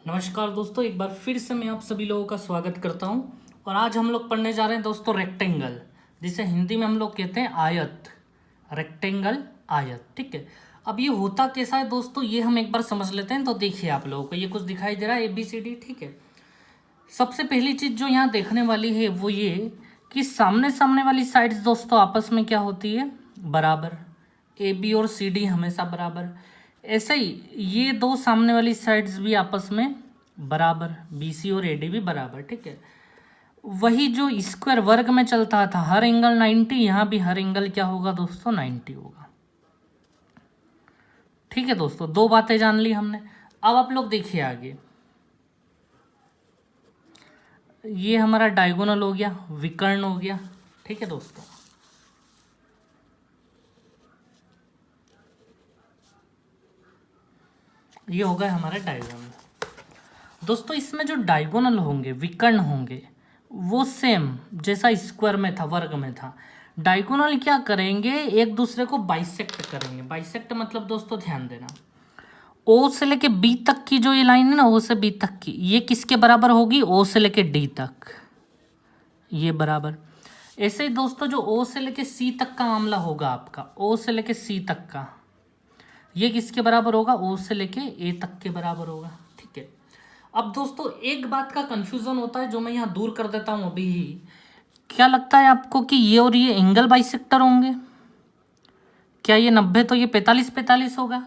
नमस्कार दोस्तों, एक बार फिर से मैं आप सभी लोगों का स्वागत करता हूं। और आज हम लोग पढ़ने जा रहे हैं दोस्तों रेक्टेंगल, जिसे हिंदी में हम लोग कहते हैं आयत। रेक्टेंगल, आयत, ठीक है। अब ये होता कैसा है दोस्तों, ये हम एक बार समझ लेते हैं। तो देखिए आप लोगों को ये कुछ दिखाई दे रहा है ABCD, ठीक है। सबसे पहली चीज़ जो यहाँ देखने वाली है वो ये कि सामने सामने वाली साइड्स दोस्तों आपस में क्या होती है, बराबर। AB और CD हमेशा बराबर। ऐसे ही ये दो सामने वाली साइड्स भी आपस में बराबर, BC और AD भी बराबर, ठीक है। वही जो स्क्वायर वर्ग में चलता था, हर एंगल 90, यहाँ भी हर एंगल क्या होगा दोस्तों, 90 होगा। ठीक है दोस्तों, दो बातें जान ली हमने। अब आप लोग देखिए आगे, ये हमारा डायगोनल हो गया, विकर्ण हो गया, ठीक है दोस्तों। ये हो गया हमारा डायगोनल। दोस्तों इसमें जो डायगोनल होंगे, विकर्ण होंगे, वो सेम जैसा स्क्वायर में था, वर्ग में था। डायगोनल क्या करेंगे, एक दूसरे को बाइसेक्ट करेंगे। बाइसेक्ट मतलब दोस्तों ध्यान देना, O से लेके B तक की जो ये लाइन है ना, O से B तक की, ये किसके बराबर होगी, O से लेके D तक, ये बराबर। ऐसे ही दोस्तों जो O से लेके C तक का मामला होगा आपका, O से लेके C तक का, ये किसके बराबर होगा, O से लेके A तक के बराबर होगा, ठीक है। अब दोस्तों एक बात का कंफ्यूजन होता है जो मैं यहाँ दूर कर देता हूँ अभी ही। क्या लगता है आपको कि ये और ये एंगल बाइसेक्टर होंगे? क्या ये 90 तो ये 45-45 होगा?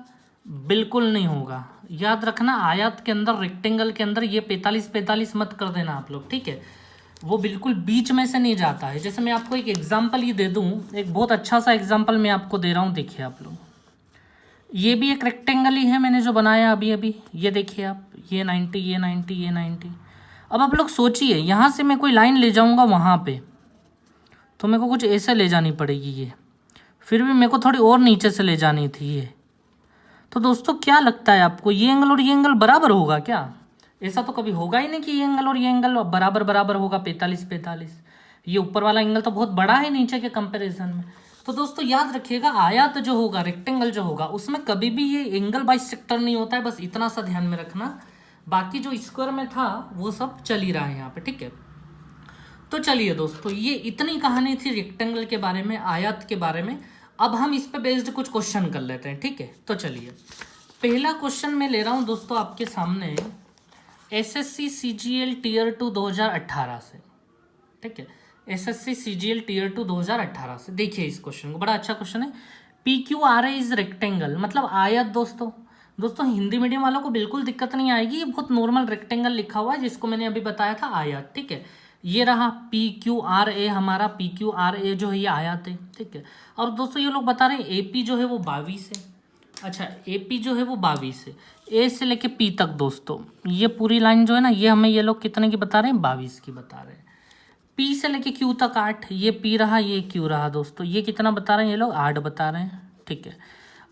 बिल्कुल नहीं होगा। याद रखना, आयत के अंदर, रेक्टेंगल के अंदर ये 45-45 मत कर देना आप लोग, ठीक है। वो बिल्कुल बीच में से नहीं जाता है। जैसे मैं आपको एक एग्जाम्पल ही दे दूँ, एक बहुत अच्छा सा एग्जाम्पल मैं आपको दे रहा हूँ, देखिए आप लोग। ये भी एक रेक्टेंगल ही है, मैंने जो बनाया अभी अभी, ये देखिए आप, ये 90, ये 90, ये 90। अब आप लोग सोचिए, यहाँ से मैं कोई लाइन ले जाऊँगा वहाँ पे, तो मेरे को कुछ ऐसे ले जानी पड़ेगी ये, फिर भी मेरे को थोड़ी और नीचे से ले जानी थी ये। तो दोस्तों क्या लगता है आपको, ये एंगल और ये एंगल बराबर होगा क्या? ऐसा तो कभी होगा ही नहीं कि ये एंगल और ये एंगल बराबर बराबर होगा, 45-45। ये ऊपर वाला एंगल तो बहुत बड़ा है नीचे के कंपैरिजन में। तो दोस्तों याद रखिएगा, आयत जो होगा, रेक्टेंगल जो होगा, उसमें कभी भी ये एंगल बाइसेक्टर नहीं होता है, बस इतना सा ध्यान में रखना। बाकी जो स्क्वायर में था वो सब चल ही रहा है यहाँ पे, ठीक है। तो चलिए दोस्तों, ये इतनी कहानी थी रेक्टेंगल के बारे में, आयत के बारे में। अब हम इस पे बेस्ड कुछ क्वेश्चन कर लेते हैं, ठीक है। तो चलिए, पहला क्वेश्चन मैं ले रहा हूँ दोस्तों आपके सामने, SSC CGL Tier 2 2018 से, ठीक है। SSC CGL Tier 2 2018 से। देखिए इस क्वेश्चन को, बड़ा अच्छा क्वेश्चन है। PQRA इज रेक्टेंगल, मतलब आयत दोस्तों। दोस्तों हिंदी मीडियम वालों को बिल्कुल दिक्कत नहीं आएगी, ये बहुत नॉर्मल रेक्टेंगल लिखा हुआ है, जिसको मैंने अभी बताया था आयत, ठीक है। ये रहा PQRA, हमारा PQRA जो है ये आयत है, ठीक है। और दोस्तों ये लोग बता रहे हैं AP जो है वो 22 है। अच्छा, AP जो है वो 22 है, A से लेके P तक दोस्तों, ये पूरी लाइन जो है ना, ये हमें ये लोग कितने की बता रहे हैं, 22 की बता रहे हैं। P से लेके Q तक 8, ये P रहा, ये Q रहा दोस्तों, ये कितना बता रहे हैं, ये लोग 8 बता रहे हैं, ठीक है।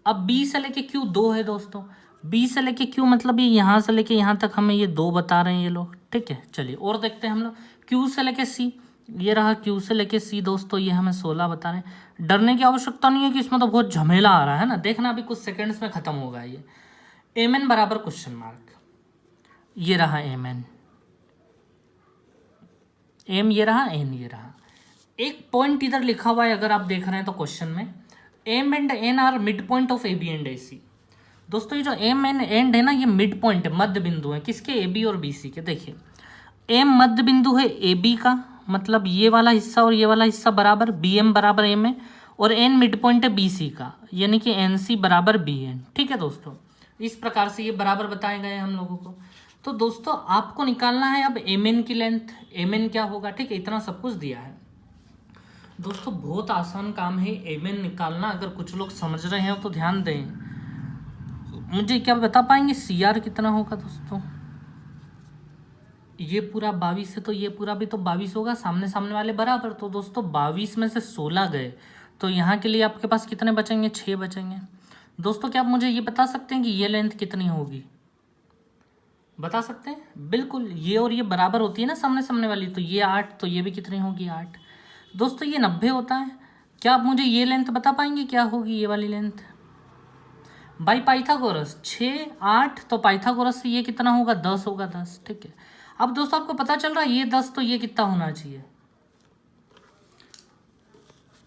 अब B से लेके Q 2 है दोस्तों, B से लेके Q मतलब ये यहाँ से लेके यहाँ तक हमें ये 2 बता रहे हैं ये लोग, ठीक है। चलिए और देखते हैं हम लोग, Q से लेके C, ये रहा Q से लेके C दोस्तों, ये हमें 16 बता रहे हैं। डरने की आवश्यकता नहीं है कि इसमें तो बहुत झमेला आ रहा है ना, देखना अभी कुछ सेकंड्स में खत्म होगा ये। MN बराबर क्वेश्चन मार्क, ये रहा MN, M ये रहा, N ये रहा। एक पॉइंट इधर लिखा हुआ है, अगर आप देख रहे हैं तो क्वेश्चन में, M and N are mid point of AB and AC। दोस्तों ये जो M एंड है ना, ये मिड पॉइंट है, मध्य बिंदु है, किसके, AB और BC के। देखिए M मध्य बिंदु है AB का, मतलब ये वाला हिस्सा और ये वाला हिस्सा बराबर, BM बराबर M है, और N मिड पॉइंट है BC का, यानी कि NC बराबर BN, ठीक है दोस्तों। इस प्रकार से ये बराबर बताए गए हैं हम लोगों को। तो दोस्तों आपको निकालना है अब MN की लेंथ, MN क्या होगा, ठीक है। इतना सब कुछ दिया है दोस्तों, बहुत आसान काम है MN निकालना। अगर कुछ लोग समझ रहे हैं तो ध्यान दें। मुझे क्या बता पाएंगे CR कितना होगा दोस्तों? ये पूरा 22 है, तो ये पूरा भी तो 22 होगा, सामने सामने वाले बराबर। तो दोस्तों 22 में से 16 गए, तो यहाँ के लिए आपके पास कितने बचेंगे, 6 बचेंगे। दोस्तों क्या आप मुझे ये बता सकते हैं कि ये लेंथ कितनी होगी? बता सकते हैं? बिल्कुल, ये और ये बराबर होती है ना सामने सामने वाली, तो ये 8, तो ये भी कितनी होगी, 8। दोस्तों ये 90 होता है। क्या आप मुझे ये लेंथ बता पाएंगे क्या होगी, ये वाली लेंथ? बाई पाइथागोरस 6 8, तो पाइथागोरस से ये कितना होगा 10 होगा 10। ठीक है, अब दोस्तों आपको पता चल रहा है ये 10 तो ये कितना होना चाहिए।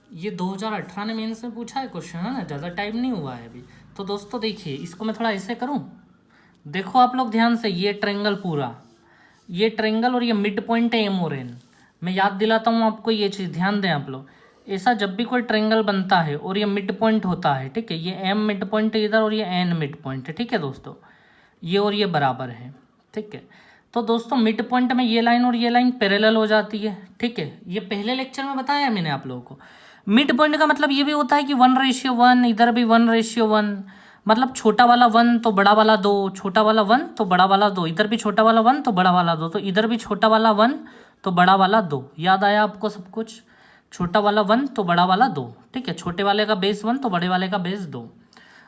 ये 2018 ने मेंस में पूछा है क्वेश्चन, है ना, ज़्यादा टाइम नहीं हुआ है अभी। तो दोस्तों देखिए इसको मैं थोड़ा ऐसे करूँ, देखो आप लोग ध्यान से, ये ट्रेंगल पूरा, ये ट्रेंगल और ये मिड पॉइंट है एम और एन। मैं याद दिलाता हूँ आपको ये चीज़, ध्यान दें आप लोग। ऐसा जब भी कोई ट्रेंगल बनता है और ये मिड पॉइंट होता है, ठीक है, ये एम मिड पॉइंट है इधर और ये एन मिड पॉइंट है, ठीक है दोस्तों, ये और ये बराबर है। ठीक है, तो दोस्तों मिड पॉइंट में ये लाइन और ये लाइन पैरेलल हो जाती है। ठीक है, ये पहले लेक्चर में बताया है मैंने आप लोगों को। मिड पॉइंट का मतलब ये भी होता है कि 1:1, इधर भी 1:1, मतलब छोटा वाला 1 तो बड़ा वाला 2, छोटा वाला 1 तो बड़ा वाला 2, इधर भी छोटा वाला 1 तो बड़ा वाला 2, तो इधर भी छोटा वाला 1 तो बड़ा वाला 2। याद आया आपको सब कुछ? छोटा वाला 1 तो बड़ा वाला 2। ठीक है, छोटे वाले का बेस 1 तो बड़े वाले का बेस 2।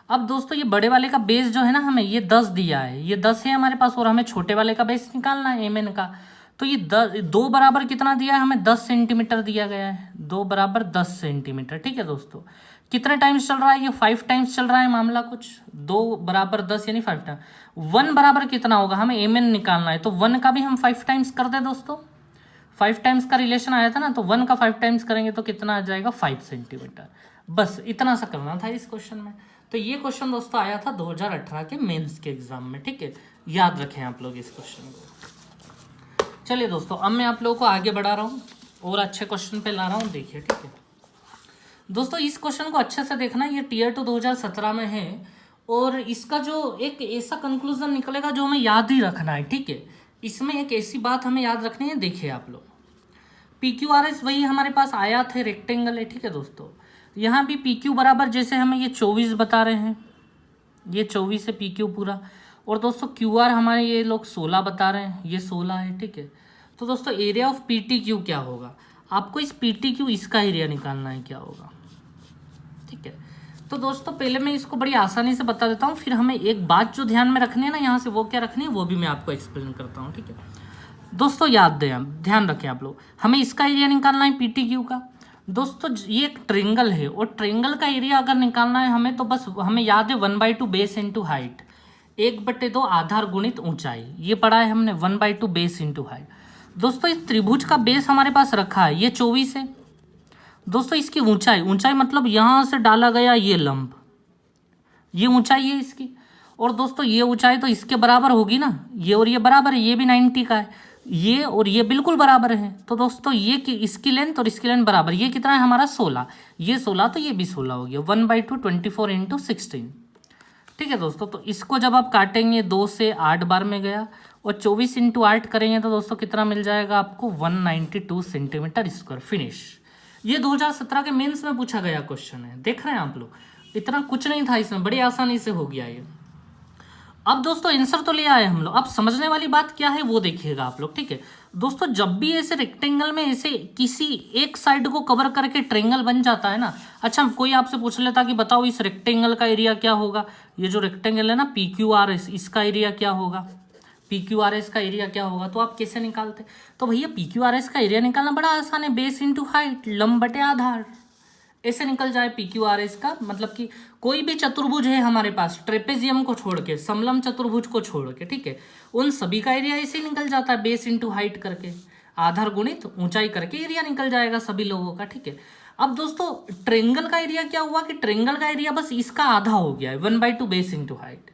अब दोस्तों ये बड़े वाले का बेस जो है ना, हमें ये 10 दिया है, ये 10 है हमारे पास, और हमें छोटे वाले का बेस निकालना है एम एन का। तो ये 2 बराबर कितना दिया है हमें, 10 सेंटीमीटर दिया गया है, 2 बराबर 10 सेंटीमीटर। ठीक है दोस्तों, कितने टाइम्स चल रहा है, ये 5 टाइम्स चल रहा है मामला कुछ, 2 बराबर 10 यानी 5 टाइम। 1 बराबर कितना होगा, हमें एम एन निकालना है, तो 1 का भी हम 5 टाइम्स कर दें दोस्तों। 5 टाइम्स का रिलेशन आया था ना, तो 1 का 5 टाइम्स करेंगे तो कितना आ जाएगा, 5 सेंटीमीटर। बस इतना सा करना था इस क्वेश्चन में। तो ये क्वेश्चन दोस्तों आया था 2018 के मेंस के एग्जाम में। ठीक है, याद रखें आप लोग इस क्वेश्चन को। चलिए दोस्तों, अब मैं आप लोगों को आगे बढ़ा रहा हूँ और अच्छे क्वेश्चन पे ला रहा हूँ। देखिए, ठीक है दोस्तों, इस क्वेश्चन को अच्छे से देखना, ये टीयर 2 2017 में है, और इसका जो एक ऐसा कंक्लूजन निकलेगा जो हमें याद ही रखना है। ठीक है, इसमें एक ऐसी बात हमें याद रखनी है। देखिए आप लोग, पी क्यू आर एस वही हमारे पास आया थे, रेक्टेंगल है। ठीक है दोस्तों, यहाँ भी पी क्यू बराबर, जैसे हमें ये 24 बता रहे हैं, ये 24 है पी क्यू पूरा, और दोस्तों क्यू आर हमारे ये लोग 16 बता रहे हैं, ये 16 है। ठीक है, तो दोस्तों area of P T Q क्या होगा, आपको इस पी टी क्यू इसका एरिया निकालना है, क्या होगा। ठीक है, तो दोस्तों पहले मैं इसको बड़ी आसानी से बता देता हूँ, फिर हमें एक बात जो ध्यान में रखनी है ना यहाँ से, वो क्या रखनी है वो भी मैं आपको एक्सप्लेन करता हूँ। ठीक है दोस्तों, याद दें, ध्यान रखें आप लोग, हमें इसका एरिया निकालना है पी टी क्यू का। दोस्तों ये एक ट्रेंगल है, और ट्रेंगल का एरिया अगर निकालना है हमें, तो बस हमें याद है 1/2 बेस इंटू हाइट, 1/2 आधार गुणित ऊंचाई, ये पढ़ा है हमने, 1/2 बेस इंटू हाइट। दोस्तों इस त्रिभुज का बेस हमारे पास रखा है, ये 24 है दोस्तों। इसकी ऊंचाई, ऊंचाई मतलब यहाँ से डाला गया ये लंब, ये ऊंचाई है इसकी, और दोस्तों ये ऊंचाई तो इसके बराबर होगी ना, ये और ये बराबर है, ये भी 90 का है, ये और ये बिल्कुल बराबर है। तो दोस्तों ये इसकी लेंथ और इसकी लेंथ बराबर, ये कितना है हमारा 16, ये 16 तो ये भी 16 हो गया, 1/2 24 इंटू 16। ठीक है दोस्तों, तो इसको जब आप काटेंगे 2 से 8 बार में गया, और 24 इंटू 8 करेंगे तो दोस्तों कितना मिल जाएगा आपको, 192 सेंटीमीटर स्क्वायर। फिनिश। ये 2017 के मेंस में पूछा गया क्वेश्चन है, देख रहे हैं आप लोग, इतना कुछ नहीं था इसमें, बड़ी आसानी से हो गया ये। अब दोस्तों आंसर तो ले आए हम लोग, अब समझने वाली बात क्या है वो देखिएगा आप लोग। ठीक है दोस्तों, जब भी ऐसे रेक्टेंगल में ऐसे किसी एक साइड को कवर करके ट्रेंगल बन जाता है ना, अच्छा कोई आपसे पूछ लेता कि बताओ इस रेक्टेंगल का एरिया क्या होगा, ये जो रेक्टेंगल है ना पी क्यू आर एस, इसका एरिया क्या होगा, पी क्यू आर एस का एरिया क्या होगा, तो आप कैसे निकालते। तो भैया पी क्यू आर एस का एरिया निकालना बड़ा आसान है, बेस इंटू हाइट, लंब बटे आधार, ऐसे निकल जाए पी क्यू आर एस का। मतलब कि कोई भी चतुर्भुज है हमारे पास, ट्रेपेजियम को छोड़ के, समलम चतुर्भुज को छोड़ के, ठीक है, उन सभी का एरिया ऐसे ही निकल जाता है, बेस इंटू हाइट करके, आधार गुणित ऊंचाई करके एरिया निकल जाएगा सभी लोगों का। ठीक है, अब दोस्तों ट्रेंगल का एरिया क्या हुआ कि ट्रेंगल का एरिया बस इसका आधा हो गया है, 1/2 बेस इंटू हाइट।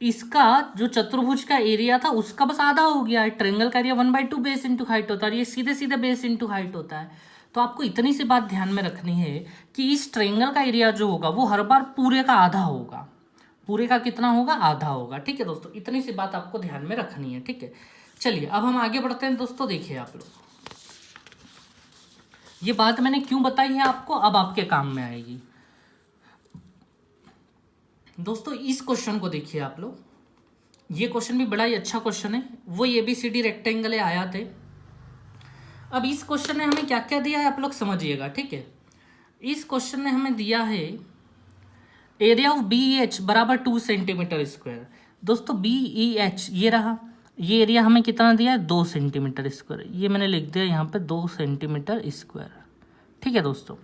इसका जो चतुर्भुज का एरिया था उसका बस आधा हो गया है, ट्रेंगल का एरिया 1/2 बेस इंटू हाइट होता है, ये सीधे सीधे बेस इंटू हाइट होता है। तो आपको इतनी सी बात ध्यान में रखनी है कि इस ट्रेंगल का एरिया जो होगा वो हर बार पूरे का आधा होगा, पूरे का कितना होगा, आधा होगा। ठीक है दोस्तों, इतनी सी बात आपको ध्यान में रखनी है। ठीक है, चलिए अब हम आगे बढ़ते हैं दोस्तों। देखिए आप लोग, ये बात मैंने क्यों बताई है आपको, अब आपके काम में आएगी। दोस्तों इस क्वेश्चन को देखिए आप लोग, ये क्वेश्चन भी बड़ा ही अच्छा क्वेश्चन है, वो ABCD रेक्टेंगल है आया थे। अब इस क्वेश्चन ने हमें क्या क्या दिया है आप लोग समझिएगा। ठीक है, इस क्वेश्चन ने हमें दिया है एरिया ऑफ BEH बराबर 2 सेंटीमीटर स्क्वायर। दोस्तों BEH ये रहा, ये एरिया हमें कितना दिया है, 2 सेंटीमीटर स्क्वायर, ये मैंने लिख दिया यहाँ पे 2 सेंटीमीटर स्क्वायर। ठीक है दोस्तों,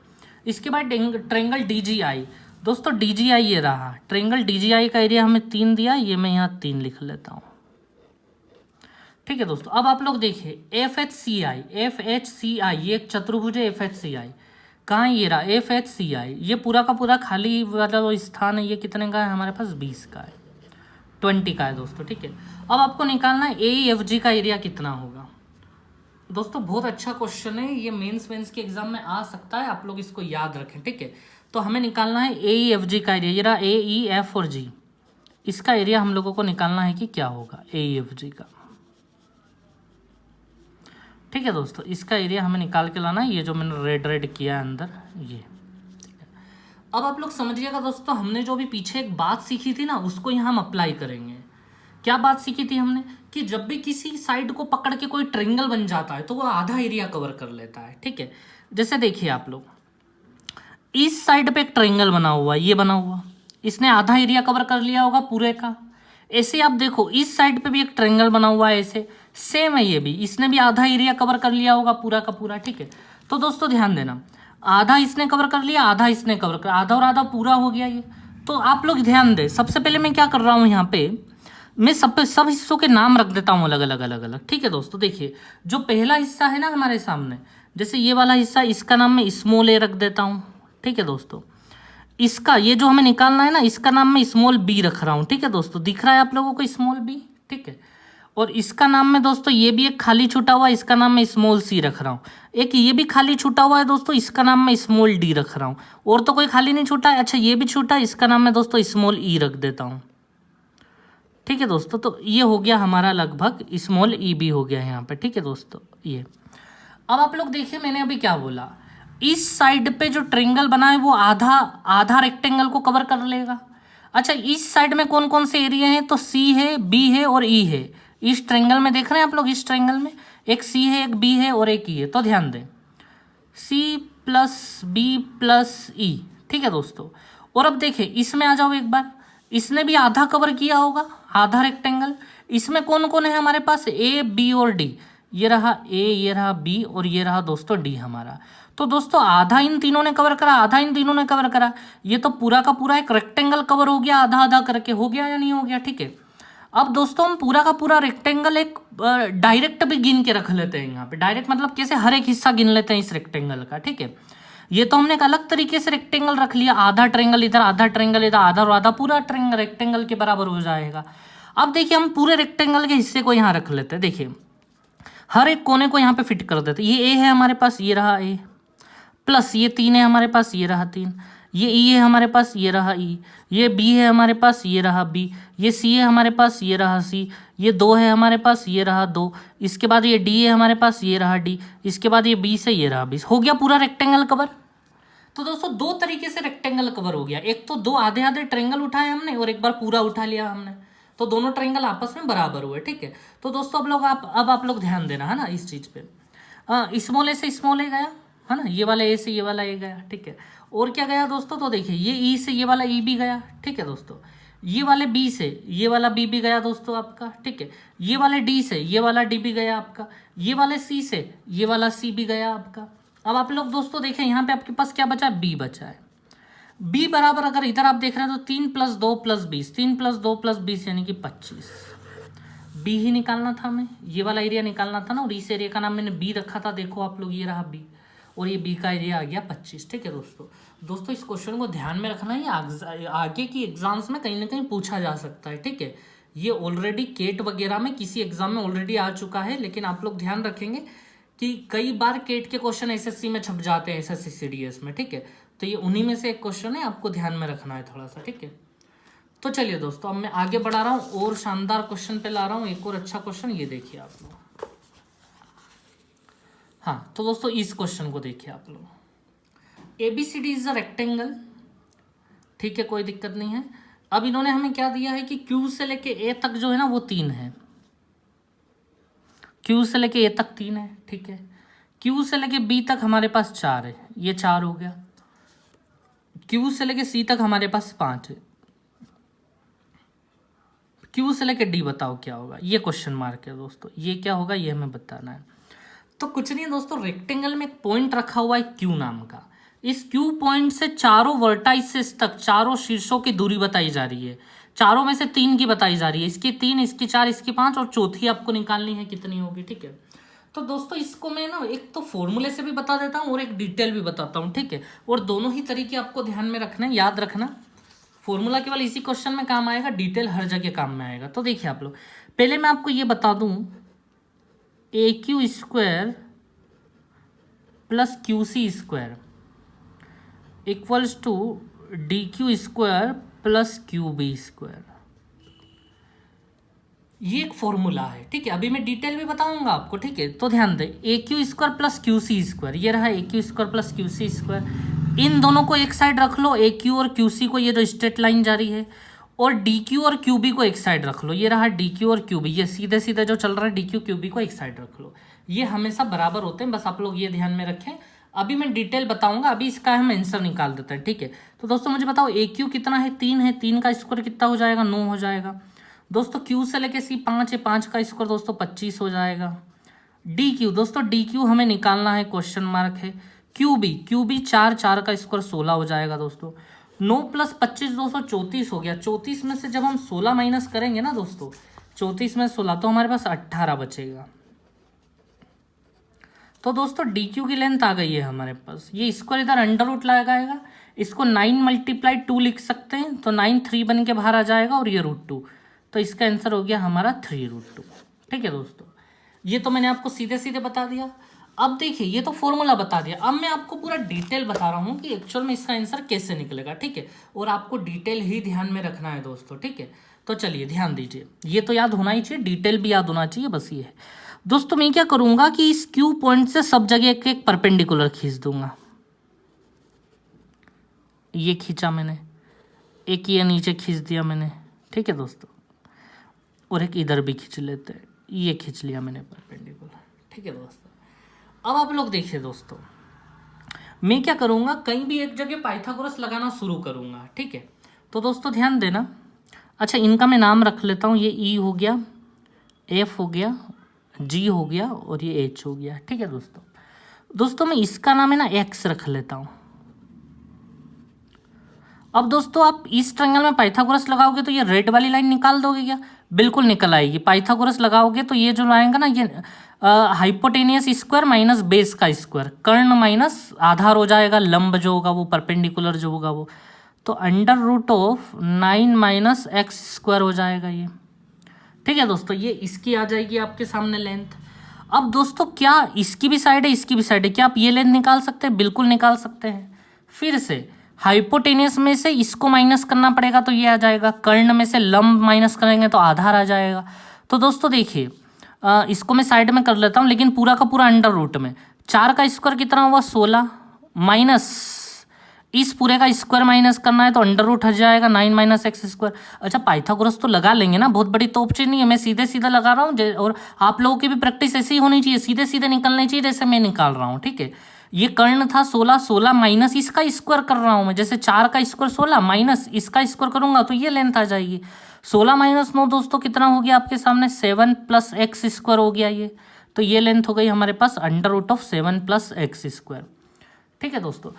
इसके बाद ट्रेंगल DGI, दोस्तों DGI ये रहा, ट्रायंगल DGI का एरिया हमें 3 दिया, ये मैं यहाँ 3 लिख लेता हूँ। ठीक है दोस्तों, अब आप लोग देखिए FHCI ये एक चतुर्भुज है। FHCI कहाँ है? ये रहा FHCI, ये पूरा का पूरा खाली वाला जो स्थान है ये कितने का है हमारे पास? 20 का है, 20 का है दोस्तों। ठीक है, अब आपको निकालना है AEFG का एरिया कितना होगा। दोस्तों बहुत अच्छा क्वेश्चन है ये, मेंस के एग्जाम में आ सकता है, आप लोग इसको याद रखें। ठीक है, तो हमें निकालना है AEFG का एरिया, ये रहा AE, F और G, इसका एरिया हम लोगों को निकालना है कि क्या होगा AEFG का। ठीक है दोस्तों, इसका एरिया हमें निकाल के लाना है, ये जो मैंने रेड किया है अंदर ये। ठीक है, अब आप लोग समझिएगा दोस्तों, हमने जो भी पीछे एक बात सीखी थी ना उसको यहाँ हम अप्लाई करेंगे। क्या बात सीखी थी हमने? कि जब भी किसी साइड को पकड़ के कोई ट्रायंगल बन जाता है तो वो आधा एरिया कवर कर लेता है। ठीक है, जैसे देखिए आप लोग, इस साइड पे एक ट्रायंगल बना हुआ, ये बना हुआ, इसने आधा एरिया कवर कर लिया होगा पूरे का। ऐसे आप देखो इस साइड पे भी एक ट्रायंगल बना हुआ है, ऐसे सेम है ये भी, इसने भी आधा एरिया कवर कर लिया होगा पूरा का पूरा। ठीक है, तो दोस्तों ध्यान देना, आधा इसने कवर कर लिया, आधा इसने कवर कर, आधा और आधा पूरा हो गया ये। तो आप लोग ध्यान दें, सबसे पहले मैं क्या कर रहा हूँ यहाँ पे, मैं सब हिस्सों के नाम रख देता हूँ अलग अलग। ठीक है दोस्तों, देखिए जो पहला हिस्सा है ना हमारे सामने, जैसे ये वाला हिस्सा, इसका नाम मैं स्मॉल a रख देता हूँ। ठीक है दोस्तों, इसका ये जो हमें निकालना है ना, इसका नाम मैं स्मॉल b रख रहा हूँ। ठीक है दोस्तों, दिख रहा है आप लोगों को स्मॉल b? ठीक है, और इसका नाम में दोस्तों ये भी एक खाली छूटा हुआ है, इसका नाम मैं स्मॉल c रख रहा हूँ। एक ये भी खाली छूटा हुआ है दोस्तों, इसका नाम मैं स्मॉल d रख रहा हूँ। और तो कोई खाली नहीं छूटा है, अच्छा ये भी छूटा है, इसका नाम मैं दोस्तों स्मॉल e रख देता हूँ। ठीक है दोस्तों, तो ये हो गया हमारा लगभग स्मॉल EB हो गया यहाँ पे। ठीक है दोस्तों, ये अब आप लोग देखिए मैंने अभी क्या बोला, इस साइड पे जो ट्रायंगल बना है वो आधा रेक्टेंगल को कवर कर लेगा। अच्छा, इस साइड में कौन कौन से एरिया हैं? तो C है, B है और E है। इस ट्रायंगल में देख रहे हैं आप लोग, इस ट्रायंगल में एक C है, एक B है और एक E है। तो ध्यान दें, C plus B plus E। ठीक है दोस्तों, और अब देखें इसमें आ जाओ एक बार, इसने भी आधा कवर किया होगा, आधा रेक्टेंगल। इसमें कौन कौन है हमारे पास? A, B और D। ये रहा A, ये रहा B और ये रहा दोस्तों D हमारा। तो दोस्तों आधा इन तीनों ने कवर करा, आधा इन तीनों ने कवर करा, ये तो पूरा का पूरा एक रेक्टेंगल कवर हो गया, आधा आधा करके। हो गया या नहीं हो गया? ठीक है, अब दोस्तों हम पूरा का पूरा रेक्टेंगल एक डायरेक्ट भी गिन के रख लेते हैं यहाँ पे। डायरेक्ट मतलब कैसे? हर एक हिस्सा गिन लेते हैं इस रेक्टेंगल का। ठीक है, ये तो हमने एक अलग तरीके से रेक्टेंगल रख लिया, आधा ट्रायंगल इधर, आधा ट्रायंगल इधर, आधा और आधा, पूरा ट्रायंगल रेक्टेंगल के बराबर हो जाएगा। अब देखिए हम पूरे रेक्टेंगल के हिस्से को यहाँ रख लेते हैं। देखिए हर एक कोने को यहाँ पे फिट कर देते हैं। ये A है हमारे पास, ये रहा A, प्लस ये 3 है हमारे पास, ये रहा 3, ये E है हमारे पास, ये रहा E, ये B है हमारे पास, ये रहा B, ये C है हमारे पास, ये रहा C, ये 2 है हमारे पास, ये रहा 2, इसके बाद ये D है हमारे पास, ये रहा D, इसके बाद ये 20 है, ये रहा 20। हो गया पूरा रेक्टेंगल कवर। तो दोस्तों दो तरीके से रेक्टेंगल कवर हो गया, एक तो दो आधे आधे ट्रायंगल उठाए हमने और एक बार पूरा उठा लिया हमने, तो दोनों ट्रायंगल आपस में बराबर हुए। ठीक है, तो दोस्तों अब आप लोग ध्यान देना है ना इस चीज़ पे। स्मॉल ए से स्मॉल ए गया है ना, ये वाला ए से ये वाला ए गया। ठीक है, और क्या गया दोस्तों? तो देखिए ये ई से ये वाला ई भी गया। ठीक है दोस्तों, ये वाले बी से ये वाला बी भी गया दोस्तों आपका। ठीक है, ये वाले डी से ये वाला डी भी गया आपका, ये वाले सी से ये वाला सी भी गया आपका। अब आप लोग दोस्तों देखें यहाँ पे आपके पास क्या बचा है? बी बचा है। बी बराबर अगर इधर आप देख रहे हैं तो 3 + 2 + 20, 3 + 2 + 20 यानी कि 25। बी ही निकालना था हमें, ये वाला एरिया निकालना था ना, और इस एरिया का नाम मैंने बी रखा था। देखो आप लोग, ये रहा बी और ये बी का एरिया आ गया 25। ठीक है दोस्तों इस क्वेश्चन को ध्यान में रखना, ये आगे की एग्जाम्स में कहीं ना कहीं पूछा जा सकता है। ठीक है, ये ऑलरेडी केट वगैरह में किसी एग्जाम में ऑलरेडी आ चुका है, लेकिन आप लोग ध्यान रखेंगे कि कई बार केट के क्वेश्चन एसएससी में छप जाते हैं, एसएससी सीडीएस में। ठीक है, तो ये उन्हीं में से एक क्वेश्चन है, आपको ध्यान में रखना है थोड़ा सा। ठीक है, तो चलिए दोस्तों अब मैं आगे बढ़ा रहा हूँ और शानदार क्वेश्चन पे ला रहा हूँ, एक और अच्छा क्वेश्चन। ये देखिए आप लोग, हाँ तो दोस्तों इस क्वेश्चन को देखिए आप लोग, ABCD इज अ रेक्टेंगल। ठीक है, कोई दिक्कत नहीं है। अब इन्होंने हमें क्या दिया है कि Q से लेके A तक जो है ना वो 3 है, Q से लेके A तक 3 है। ठीक है, Q से लेके B तक हमारे पास 4 है, ये 4 हो गया। Q से लेके C तक हमारे पास 5 है, Q से लेके D बताओ क्या होगा? ये क्वेश्चन मार्क है दोस्तों, ये क्या होगा ये हमें बताना है। तो कुछ नहीं है दोस्तों, रेक्टेंगल में एक पॉइंट रखा हुआ है Q नाम का, इस क्यू पॉइंट से चारों वर्टाइसेस तक, चारों शीर्षों की दूरी बताई जा रही है। चारों में से 3 की बताई जा रही है, इसकी 3, इसकी 4, इसकी 5 और चौथी आपको निकालनी है कितनी होगी। ठीक है, तो दोस्तों इसको मैं ना एक तो फॉर्मूले से भी बता देता हूँ और एक डिटेल भी बताता हूँ। ठीक है, और दोनों ही तरीके आपको ध्यान में रखना है, याद रखना। फॉर्मूला केवल इसी क्वेश्चन में काम आएगा, डिटेल हर जगह काम में आएगा। तो देखिए आप लोग, पहले मैं आपको ये बता दूं, AQ² plus QC² equals to DQ² plus QB²। ये एक फॉर्मूला है। ठीक है, अभी मैं डिटेल भी बताऊंगा आपको। ठीक है, तो ध्यान दें, AQ² प्लस QC², ये रहा AQ² प्लस QC²। इन दोनों को एक साइड रख लो, AQ और QC को, ये जो स्ट्रेट लाइन जा रही है, और DQ और QB को एक साइड रख लो, ये रहा DQ और QB, ये सीधे सीधे जो चल रहा है DQ QB को एक साइड रख लो। ये हमेशा बराबर होते हैं, बस आप लोग ये ध्यान में रखें। अभी मैं डिटेल बताऊंगा, अभी इसका हम आंसर निकाल देते हैं। ठीक है, तो दोस्तों मुझे बताओ AQ कितना है, 3 है, 3 का स्क्वायर कितना हो जाएगा, 9 हो जाएगा। दोस्तों Q से लेके C 5 है, 5 का स्क्वायर दोस्तों 25 हो जाएगा। DQ दोस्तों, DQ हमें निकालना है, क्वेश्चन मार्क है। QB 4, 4 का स्क्वायर 16 हो जाएगा दोस्तों। 9 प्लस 25 दोस्तों 34 हो गया। 34 में से जब हम 16 माइनस करेंगे ना दोस्तों, 34 में 16, तो हमारे पास 18 बचेगा। तो दोस्तों DQ की लेंथ आ गई है हमारे पास। ये स्क्वायर इधर अंडर रूट लगाएगा, इसको 9 मल्टीप्लाई 2 लिख सकते हैं, तो 9 3 बन के बाहर आ जाएगा, और ये √2, तो इसका आंसर हो गया हमारा 3√2। ठीक है दोस्तों, ये तो मैंने आपको सीधे सीधे बता दिया। अब देखिए, ये तो फॉर्मूला बता दिया, अब मैं आपको पूरा डिटेल बता रहा हूँ कि एक्चुअल में इसका आंसर कैसे निकलेगा। ठीक है, और आपको डिटेल ही ध्यान में रखना है दोस्तों। ठीक है, तो चलिए ध्यान दीजिए, ये तो याद होना ही चाहिए, डिटेल भी याद होना चाहिए, बस ये है दोस्तों। मैं क्या करूँगा कि इस क्यू पॉइंट से सब जगह एक एक परपेंडिकुलर खींच दूंगा। ये खींचा मैंने, एक ये नीचे खींच दिया मैंने। ठीक है दोस्तों, और एक इधर भी खींच लेते हैं, ये खींच लिया मैंने परपेंडिकुलर। ठीक है दोस्तों, अब आप लोग देखिए दोस्तों, मैं क्या करूँगा, कहीं भी एक जगह पाइथागोरस लगाना शुरू करूँगा। ठीक है, तो दोस्तों ध्यान देना। अच्छा, इनका मैं नाम रख लेता हूँ, ये E हो गया, F हो गया, G हो गया, और ये H हो गया। ठीक है दोस्तों मैं इसका नाम है ना X रख लेता हूँ। अब दोस्तों आप इस ट्रायंगल में पाइथागोरस लगाओगे तो ये रेड वाली लाइन निकाल दोगे क्या? बिल्कुल निकल आएगी। पाइथागोरस लगाओगे तो ये जो आएगा ना, ये हाइपोटेनियस स्क्वायर माइनस बेस का स्क्वायर, कर्ण माइनस आधार हो जाएगा, लंब जो होगा वो, परपेंडिकुलर जो होगा वो, तो √9 माइनस x² हो जाएगा ये। ठीक है दोस्तों, ये इसकी आ जाएगी आपके सामने लेंथ। अब दोस्तों क्या इसकी भी साइड है, इसकी भी साइड है, क्या आप ये लेंथ निकाल सकते हैं? बिल्कुल निकाल सकते हैं। फिर से हाइपोटेनियस में से इसको माइनस करना पड़ेगा तो ये आ जाएगा, कर्ण में से लंब माइनस करेंगे तो आधार आ जाएगा। तो दोस्तों देखिए, इसको मैं साइड में कर लेता हूँ, लेकिन पूरा का पूरा अंडर रूट में 4 का स्क्वायर कितना हुआ 16, माइनस इस पूरे का स्क्वायर माइनस करना है तो अंडर रूट हट जाएगा 9 माइनस x²। अच्छा, पाइथागोरस तो लगा लेंगे ना, बहुत बड़ी तोप चीज नहीं है, मैं सीधे सीधे लगा रहा हूँ, और आप लोगों की भी प्रैक्टिस ऐसी ही होनी चाहिए, सीधे सीधे निकलनी चाहिए जैसे मैं निकाल रहा हूँ। ठीक है, ये कर्ण था 16, 16 माइनस इसका स्क्वायर कर रहा हूँ मैं, जैसे 4 का स्क्वायर 16 माइनस इसका स्क्वायर करूंगा तो ये लेंथ आ जाएगी। 16 माइनस 9 दोस्तों कितना हो गया आपके सामने, 7 प्लस x² हो गया ये, तो ये लेंथ हो गई हमारे पास √7 प्लस x²। ठीक है दोस्तों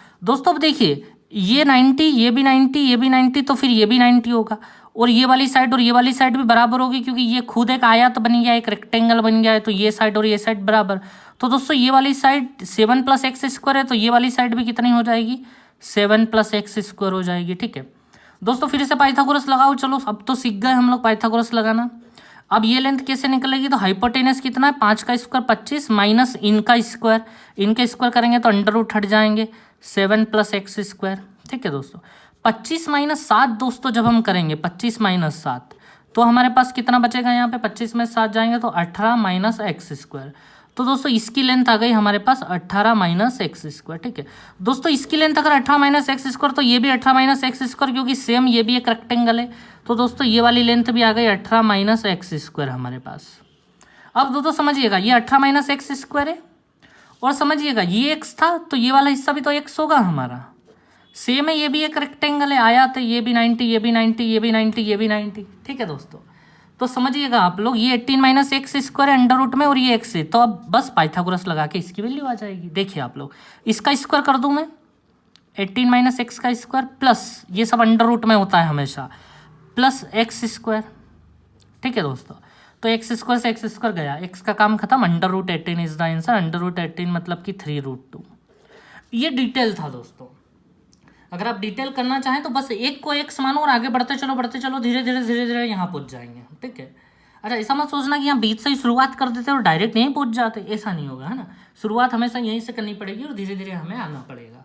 अब देखिए, ये 90, ये भी 90, ये भी 90, तो फिर ये भी 90 होगा, और ये वाली साइड और ये वाली साइड भी बराबर होगी, क्योंकि ये खुद एक आयत बन गया, एक रेक्टेंगल बन गया है, तो ये साइड और ये साइड बराबर। तो दोस्तों ये वाली साइड 7 प्लस x² है, तो ये वाली साइड भी कितनी हो जाएगी, 7 प्लस x² हो जाएगी। ठीक है दोस्तों, फिर से पाइथागोरस लगाओ। चलो अब तो सीख गए हम लोग पाइथागोरस लगाना। अब ये लेंथ कैसे निकलेगी, तो हाइपोटेनस कितना है, 5 का स्क्वायर 25 माइनस इनका स्क्वायर, इनके स्क्वायर करेंगे तो अंडर रूट हट जाएंगे, 7 प्लस x²। ठीक है दोस्तों, 25 माइनस 7 दोस्तों जब हम करेंगे 25 माइनस 7, तो हमारे पास कितना बचेगा, यहाँ पे 25 में 7 जाएंगे तो 18 माइनस x²। तो दोस्तों इसकी लेंथ आ गई हमारे पास 18 माइनस x²। ठीक है दोस्तों, इसकी लेंथ अगर 18 माइनस x², तो ये भी 18 माइनस x², क्योंकि सेम ये भी एक रेक्टेंगल है, तो दोस्तों ये वाली लेंथ भी आ गई 18 माइनस x² हमारे पास। अब दोस्तों समझिएगा, ये 18 माइनस x² है, और समझिएगा ये x था तो ये वाला हिस्सा भी तो x होगा हमारा, सेम है, ये भी एक रेक्टेंगल है, आयत है, ये भी 90, ये भी 90, ये भी 90, ये भी 90। ठीक है दोस्तों, तो समझिएगा आप लोग, ये 18 माइनस x² है अंडर रूट में, और ये x है, तो अब बस पाइथागोरस लगा के इसकी वैल्यू आ जाएगी। देखिए आप लोग, इसका स्क्वायर कर दूं मैं, 18 माइनस एक्स का स्क्वायर प्लस, ये सब अंडर रूट में होता है हमेशा, प्लस एक्स स्क्वायर। ठीक है दोस्तों, तो एक्स स्क्वायर से एक्स स्क्वायर गया, एक्स का काम खत्म, under root 18 is the answer. Under root 18 मतलब कि 3√2। ये डिटेल था दोस्तों। अगर आप डिटेल करना चाहें तो बस एक को एक्स मानो और आगे बढ़ते चलो, धीरे धीरे यहाँ पहुंच जाएंगे। ठीक है, अच्छा ऐसा मत सोचना कि यहाँ बीच से ही शुरुआत कर देते और डायरेक्ट यहीं पहुंच जाते, ऐसा नहीं होगा, है ना। शुरुआत हमेशा यहीं से करनी पड़ेगी और धीरे धीरे हमें आना पड़ेगा।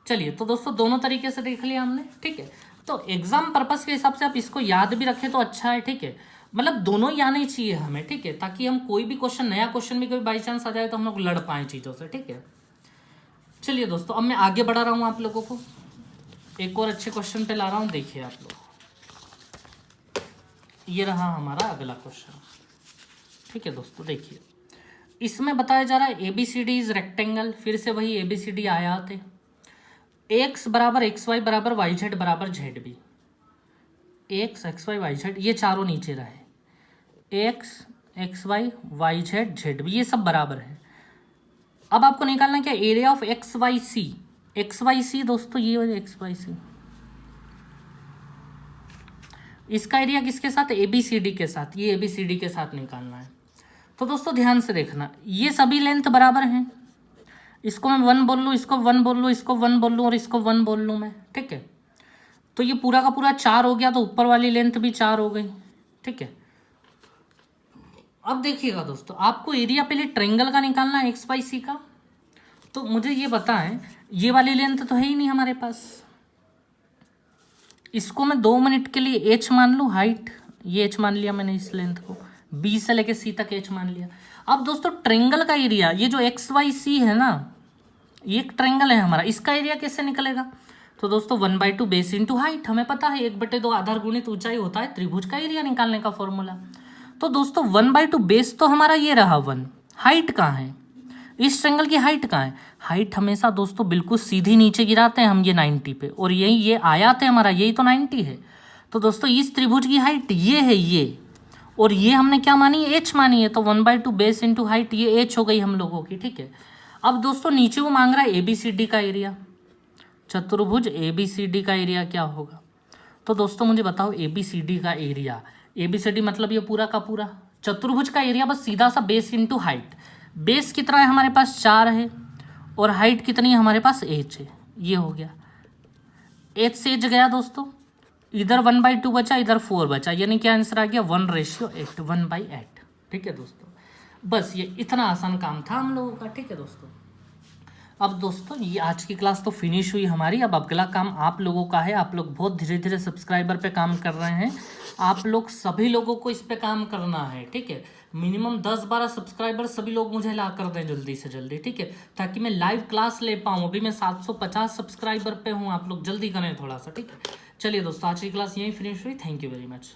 चलिए, तो दोस्तों दोनों तरीके से देख लिया हमने। ठीक है, तो एग्जाम पर्पस के हिसाब से आप इसको याद भी रखें तो अच्छा है। ठीक है, मतलब दोनों ही आने चाहिए हमें। ठीक है, ताकि हम कोई भी क्वेश्चन, नया क्वेश्चन भी कोई बाई चांस आ जाए तो हम लोग लड़ पाएँ चीज़ों से। ठीक है, चलिए दोस्तों, अब मैं आगे बढ़ा रहा हूँ आप लोगों को, एक और अच्छे क्वेश्चन पे ला रहा हूँ। देखिए आप लोग, ये रहा हमारा अगला क्वेश्चन। ठीक है दोस्तों, देखिए इसमें बताया जा रहा है ABCD इज रेक्टेंगल। फिर से वही ABCD आयात है। एक्स बराबर एक्स वाई बराबर वाई जेड बराबर Z B. X X Y Y Z, ये चारों नीचे रहे, X X Y Y Z Z B, ये सब बराबर है। अब आपको निकालना क्या, area of X Y C. X Y C दोस्तों, ये एक्स वाई सी, इसका एरिया किसके साथ, ABCD के साथ। ये ABCD के साथ निकालना है। तो दोस्तों ध्यान से देखना, ये सभी लेंथ बराबर हैं। इसको मैं 1 बोल लूँ, इसको 1 बोल लूँ, इसको 1 बोल लूँ और इसको 1 बोल लूँ मैं। ठीक है, तो ये पूरा का पूरा 4 हो गया, तो ऊपर वाली लेंथ भी 4 हो गई। ठीक है, अब देखिएगा दोस्तों, आपको एरिया पहले ट्रायंगल का निकालना है, एक्स वाई सी का। तो मुझे ये बताएं, ये वाली लेंथ तो है ही नहीं हमारे पास, इसको मैं 2 मिनट के लिए h मान लूँ, हाइट ये h मान लिया मैंने, इस लेंथ को B से लेके C तक h मान लिया। अब दोस्तों ट्रायंगल का एरिया, ये जो एक्स वाई सी है ना, ये एक ट्रायंगल है हमारा, इसका एरिया कैसे निकलेगा। तो दोस्तों 1/2 बेस इंटू हाइट, हमें पता है 1/2 आधार गुणित ऊंचाई होता है त्रिभुज का एरिया निकालने का फॉर्मूला। तो दोस्तों 1/2 बेस तो हमारा ये रहा 1, हाइट कहाँ है, इस ट्रायंगल की हाइट कहाँ है। हाइट हमेशा दोस्तों बिल्कुल सीधी नीचे गिराते हैं हम, ये 90 पे, और यही ये आयात है हमारा, यही तो 90 है। तो दोस्तों इस त्रिभुज की हाइट ये है, ये, और ये हमने क्या मानी है, h मानी है। तो 1/2 बेस इंटू हाइट, ये h हो गई हम लोगों की। ठीक है, अब दोस्तों नीचे वो मांग रहा है ABCD का एरिया, चतुर्भुज ABCD का एरिया क्या होगा। तो दोस्तों मुझे बताओ ABCD का एरिया, ABCD मतलब ये पूरा का पूरा, चतुर्भुज का एरिया बस सीधा सा बेस इंटू हाइट। बेस कितना है हमारे पास, 4 है, और हाइट कितनी है हमारे पास, h है। ये हो गया, h से h गया दोस्तों, इधर 1/2 बचा, इधर 4 बचा, यानी क्या आंसर आ गया, 1:8, 1/8। ठीक है दोस्तों, बस ये इतना आसान काम था हम लोगों का। ठीक है दोस्तों, अब दोस्तों ये आज की क्लास तो फिनिश हुई हमारी। अब अगला काम आप लोगों का है, आप लोग बहुत धीरे धीरे सब्सक्राइबर पे काम कर रहे हैं, आप लोग सभी लोगों को इस पे काम करना है। ठीक है, मिनिमम 10-12 सब्सक्राइबर सभी लोग मुझे ला कर दें जल्दी से जल्दी। ठीक है, ताकि मैं लाइव क्लास ले पाऊँ। अभी मैं 750 सब्सक्राइबर पे हूँ, आप लोग जल्दी करें थोड़ा सा। ठीक है, चलिए दोस्तों आज की क्लास यहीं फिनिश हुई। Thank you very much.